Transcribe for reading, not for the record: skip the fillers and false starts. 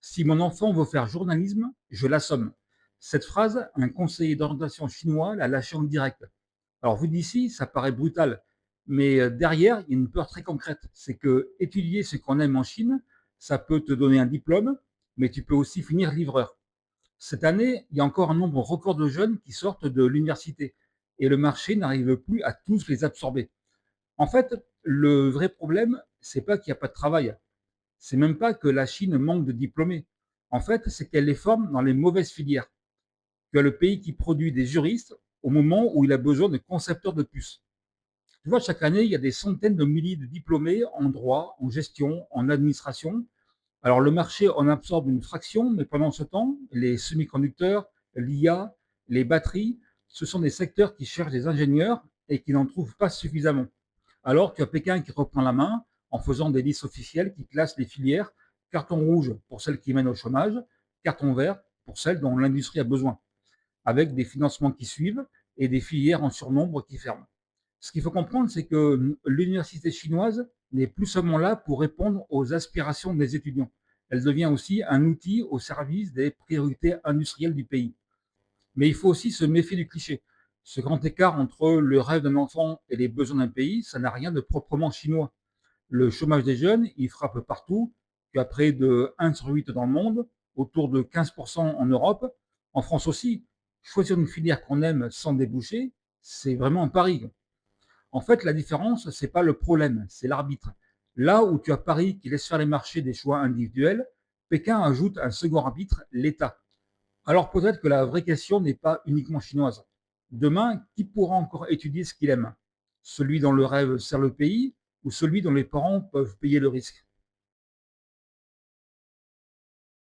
Si mon enfant veut faire journalisme, je l'assomme. Cette phrase, un conseiller d'orientation chinois l'a lâchée en direct. Alors, vu d'ici, ça paraît brutal, mais derrière, il y a une peur très concrète. C'est que étudier ce qu'on aime en Chine, ça peut te donner un diplôme, mais tu peux aussi finir livreur. Cette année, il y a encore un nombre record de jeunes qui sortent de l'université et le marché n'arrive plus à tous les absorber. En fait, le vrai problème, c'est pas qu'il n'y a pas de travail, c'est même pas que la Chine manque de diplômés. En fait, c'est qu'elle les forme dans les mauvaises filières. Tu as le pays qui produit des juristes au moment où il a besoin de concepteurs de puces. Tu vois, chaque année, il y a des centaines de milliers de diplômés en droit, en gestion, en administration. Alors, le marché en absorbe une fraction, mais pendant ce temps, les semi-conducteurs, l'IA, les batteries, ce sont des secteurs qui cherchent des ingénieurs et qui n'en trouvent pas suffisamment. Alors, tu as Pékin qui reprend la main en faisant des listes officielles qui classent les filières, carton rouge pour celles qui mènent au chômage, carton vert pour celles dont l'industrie a besoin, avec des financements qui suivent et des filières en surnombre qui ferment. Ce qu'il faut comprendre, c'est que l'université chinoise n'est plus seulement là pour répondre aux aspirations des étudiants. Elle devient aussi un outil au service des priorités industrielles du pays. Mais il faut aussi se méfier du cliché. Ce grand écart entre le rêve d'un enfant et les besoins d'un pays, ça n'a rien de proprement chinois. Le chômage des jeunes, il frappe partout. Tu as près de 1 sur 8 dans le monde, autour de 15% en Europe. En France aussi, choisir une filière qu'on aime sans déboucher, c'est vraiment un pari. En fait, la différence, c'est pas le problème, c'est l'arbitre. Là où tu as Paris qui laisse faire les marchés des choix individuels, Pékin ajoute un second arbitre, l'État. Alors peut-être que la vraie question n'est pas uniquement chinoise. Demain, qui pourra encore étudier ce qu'il aime? Celui dont le rêve sert le pays ou celui dont les parents peuvent payer le risque?